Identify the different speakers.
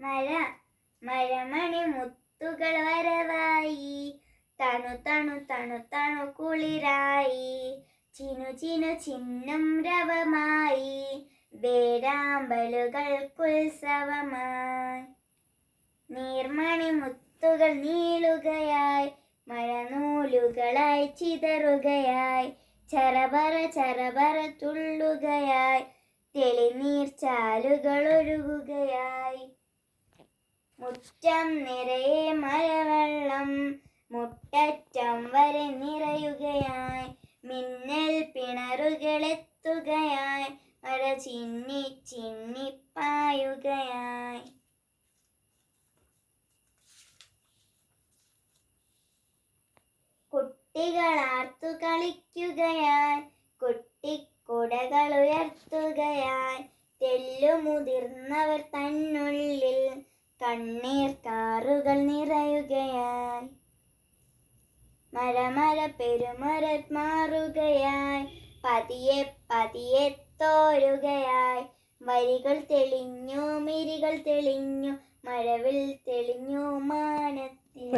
Speaker 1: മഴ മഴമണി മുത്തുകൾ വരവായി, തണു തണു തണു തണു കുളിരായി, ചിനു ചിനു ചിന്നും രവമായി, വേഴാമ്പലുകൾക്കുത്സവമായി. നീർമണി മുത്തുകൾ നീളുകയായി, മഴനൂലുകളായി ചിതറുകയായി, ചറപറ ചറപറ തുള്ളുകയായി, തെളിനീർ ചാലുകൾ ഒഴുകുകയായി. മുറ്റം നിറയെ മഴവെള്ളം, മുട്ടറ്റം വരെ നിറയുകയായി, മിന്നൽ പിണറുകളെത്തുകയായി, മഴ ചിന്നി ചിന്നിപ്പായുകയായി. കുട്ടികൾ ആർത്തു കളിക്കുകയായി, കുട്ടിക്കുടകൾ ഉയർത്തുകയായി, തെല്ലുമുതിർന്നവർ തന്നുള്ളിൽ കണ്ണീർ കാറുകൾ നിറയുകയായി. മഴ മഴ പെരുമഴ മാറുകയായി, പതിയെ പതിയെ തോരുകയായി, വരികൾ തെളിഞ്ഞു മിഴികൾ തെളിഞ്ഞു, മഴവിൽ തെളിഞ്ഞു മാനത്തിൽ.